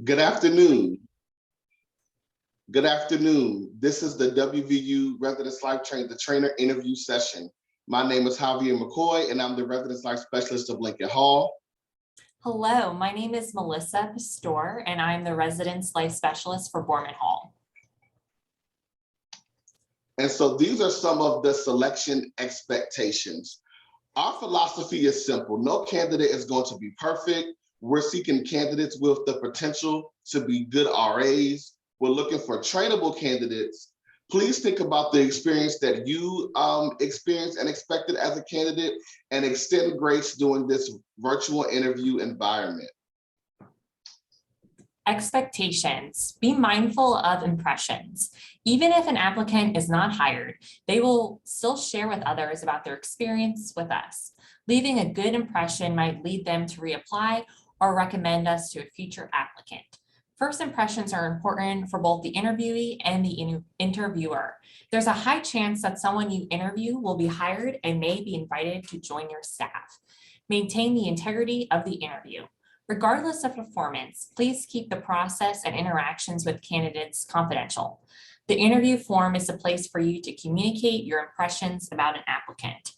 Good afternoon. Good afternoon. This is the WVU Residence Life Train the Trainer interview session. My name is Javier McCoy, and I'm the Residence Life Specialist of Lincoln Hall. Hello, my name is Melissa Pastor, and I'm the Residence Life Specialist for Borman Hall. And so these are some of the selection expectations. Our philosophy is simple. No candidate is going to be perfect. We're seeking candidates with the potential to be good RAs. We're looking for trainable candidates. Please think about the experience that you experienced and expected as a candidate and extend grace during this virtual interview environment. Expectations. Be mindful of impressions. Even if an applicant is not hired, they will still share with others about their experience with us. Leaving a good impression might lead them to reapply or recommend us to a future applicant. First impressions are important for both the interviewee and the interviewer. There's a high chance that someone you interview will be hired and may be invited to join your staff. Maintain the integrity of the interview. Regardless of performance, please keep the process and interactions with candidates confidential. The interview form is a place for you to communicate your impressions about an applicant.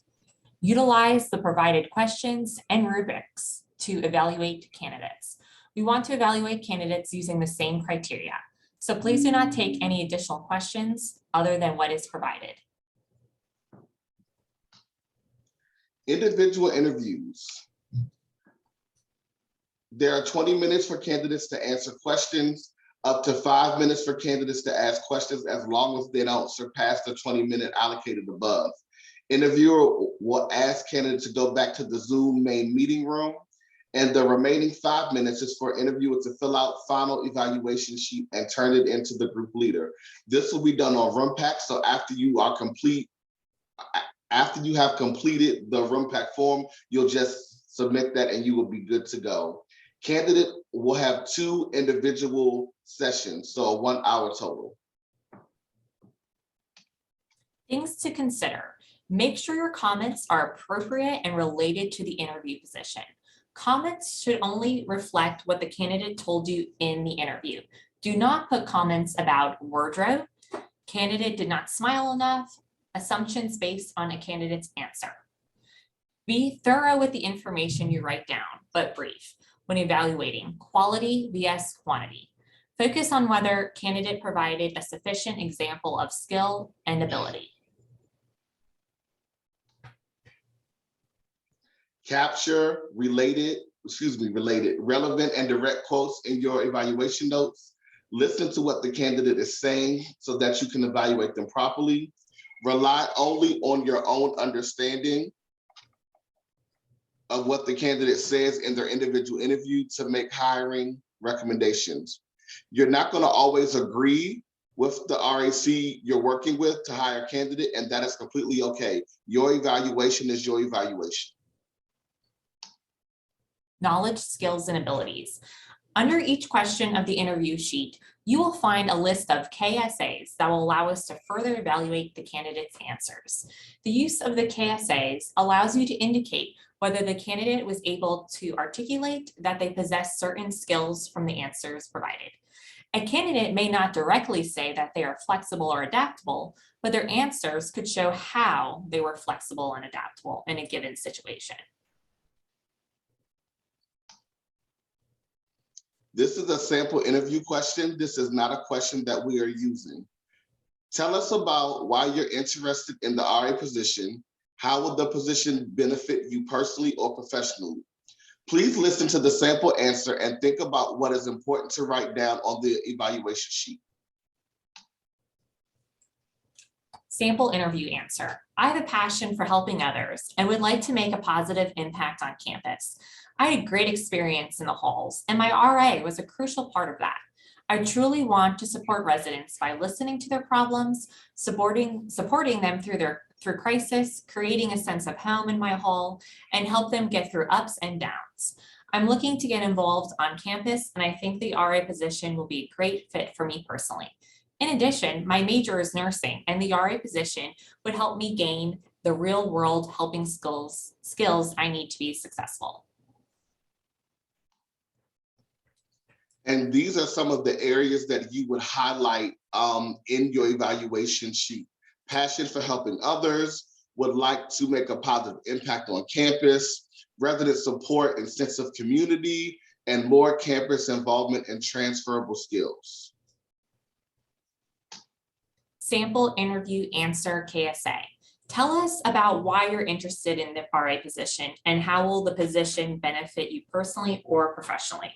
Utilize the provided questions and rubrics to evaluate candidates. We want to evaluate candidates using the same criteria, so please do not take any additional questions other than what is provided. Individual interviews. There are 20 minutes for candidates to answer questions, up to 5 minutes for candidates to ask questions as long as they don't surpass the 20-minute allocated above. Interviewer will ask candidates to go back to the Zoom main meeting room, and the remaining 5 minutes is for interviewer to fill out final evaluation sheet and turn it into the group leader. This will be done on RoomPack, so after you have completed the RoomPack form, you'll just submit that and you will be good to go. Candidate will have 2 individual sessions, so 1 hour total. Things to consider. Make sure your comments are appropriate and related to the interview position. Comments should only reflect what the candidate told you in the interview. Do not put comments about wardrobe, candidate did not smile enough, assumptions based on a candidate's answer. Be thorough with the information you write down, but brief when evaluating quality vs quantity. Focus on whether candidate provided a sufficient example of skill and ability. Capture related, relevant and direct quotes in your evaluation notes. Listen to what the candidate is saying so that you can evaluate them properly. Rely only on your own understanding of what the candidate says in their individual interview to make hiring recommendations. You're not going to always agree with the RAC you're working with to hire a candidate, and that is completely okay. Your evaluation is your evaluation. Knowledge, skills, and abilities. Under each question of the interview sheet, you will find a list of KSAs that will allow us to further evaluate the candidate's answers. The use of the KSAs allows you to indicate whether the candidate was able to articulate that they possess certain skills from the answers provided. A candidate may not directly say that they are flexible or adaptable, but their answers could show how they were flexible and adaptable in a given situation. This is a sample interview question. This is not a question that we are using. Tell us about why you're interested in the RA position. How will the position benefit you personally or professionally? Please listen to the sample answer and think about what is important to write down on the evaluation sheet. Sample interview answer. I have a passion for helping others and would like to make a positive impact on campus. I had a great experience in the halls, and my RA was a crucial part of that. I truly want to support residents by listening to their problems, supporting them through crisis, creating a sense of home in my hall, and help them get through ups and downs. I'm looking to get involved on campus, and I think the RA position will be a great fit for me personally. In addition, my major is nursing, and the RA position would help me gain the real world helping skills I need to be successful. And these are some of the areas that you would highlight in your evaluation sheet. Passion for helping others, would like to make a positive impact on campus, resident support and sense of community, and more campus involvement and transferable skills. Sample interview answer KSA. Tell us about why you're interested in the RA position and how will the position benefit you personally or professionally.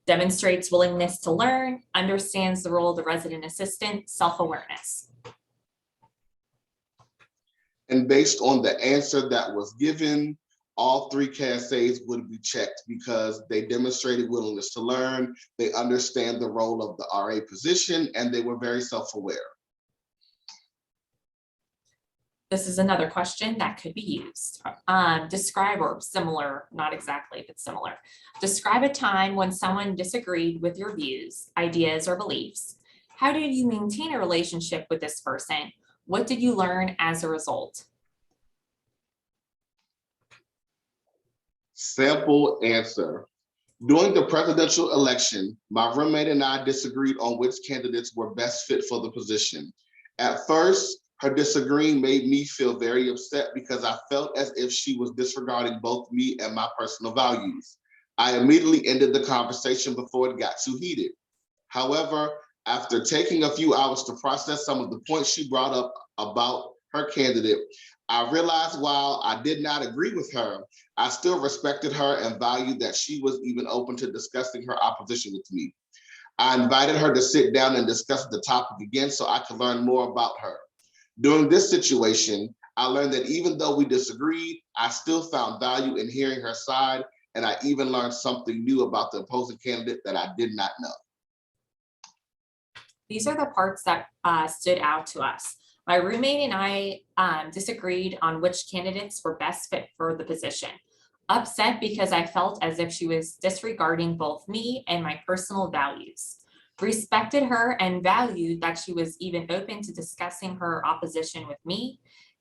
Demonstrates willingness to learn, understands the role of the resident assistant, self-awareness. And based on the answer that was given, all 3 KSAs would be checked because they demonstrated willingness to learn, they understand the role of the RA position, and they were very self-aware. This is another question that could be used. Describe, or similar, not exactly, but similar. Describe a time when someone disagreed with your views, ideas, or beliefs. How did you maintain a relationship with this person? What did you learn as a result? Sample answer. During the presidential election, my roommate and I disagreed on which candidates were best fit for the position. At first, her disagreeing made me feel very upset because I felt as if she was disregarding both me and my personal values. I immediately ended the conversation before it got too heated. However, after taking a few hours to process some of the points she brought up about her candidate, I realized while I did not agree with her, I still respected her and valued that she was even open to discussing her opposition with me. I invited her to sit down and discuss the topic again so I could learn more about her. During this situation, I learned that even though we disagreed, I still found value in hearing her side, and I even learned something new about the opposing candidate that I did not know. These are the parts that stood out to us. My roommate and I disagreed on which candidates were best fit for the position. Upset because I felt as if she was disregarding both me and my personal values. Respected her and valued that she was even open to discussing her opposition with me.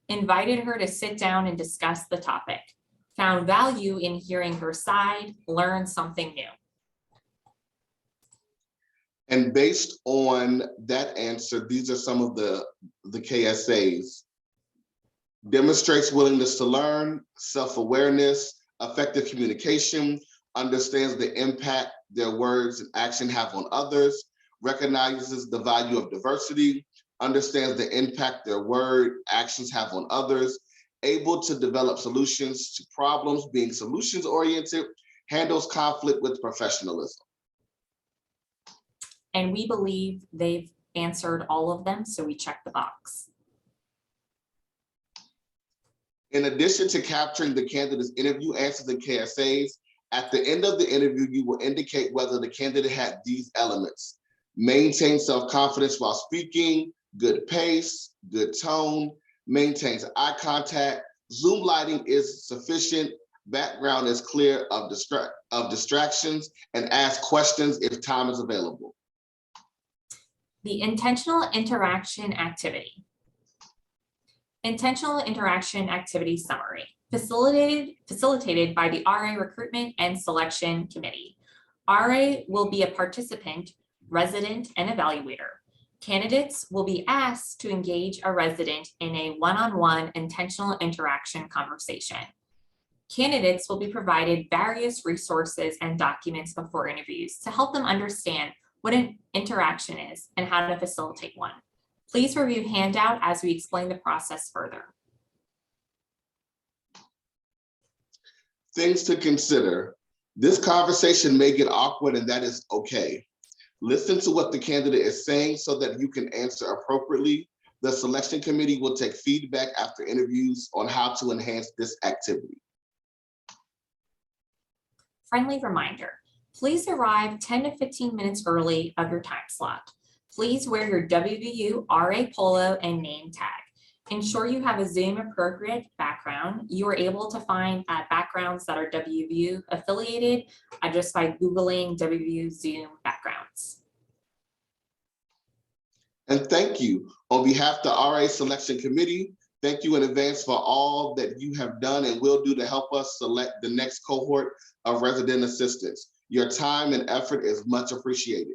Invited her to sit down and discuss the topic. Found value in hearing her side, learned something new. And based on that answer, these are some of the KSAs. Demonstrates willingness to learn, self-awareness, effective communication, understands the impact their words and action have on others, recognizes the value of diversity, understands the impact their word actions have on others, able to develop solutions to problems, being solutions-oriented, handles conflict with professionalism. And we believe they've answered all of them, so we check the box. In addition to capturing the candidate's interview answers and KSAs, at the end of the interview, you will indicate whether the candidate had these elements: maintain self-confidence while speaking, good pace, good tone, maintains eye contact, Zoom lighting is sufficient, background is clear of distractions, and ask questions if time is available. The intentional interaction activity. Intentional interaction activity summary, facilitated by the RA Recruitment and Selection Committee. RA will be a participant, resident, and evaluator. Candidates will be asked to engage a resident in a one-on-one intentional interaction conversation. Candidates will be provided various resources and documents before interviews to help them understand what an interaction is and how to facilitate one. Please review handout as we explain the process further. Things to consider. This conversation may get awkward, and that is okay. Listen to what the candidate is saying so that you can answer appropriately. The selection committee will take feedback after interviews on how to enhance this activity. Friendly reminder, please arrive 10 to 15 minutes early of your time slot. Please wear your WVU RA polo and name tag. Ensure you have a Zoom appropriate background. You are able to find backgrounds that are WVU affiliated just by Googling WVU Zoom backgrounds. And thank you. On behalf of the RA Selection Committee, thank you in advance for all that you have done and will do to help us select the next cohort of resident assistants. Your time and effort is much appreciated.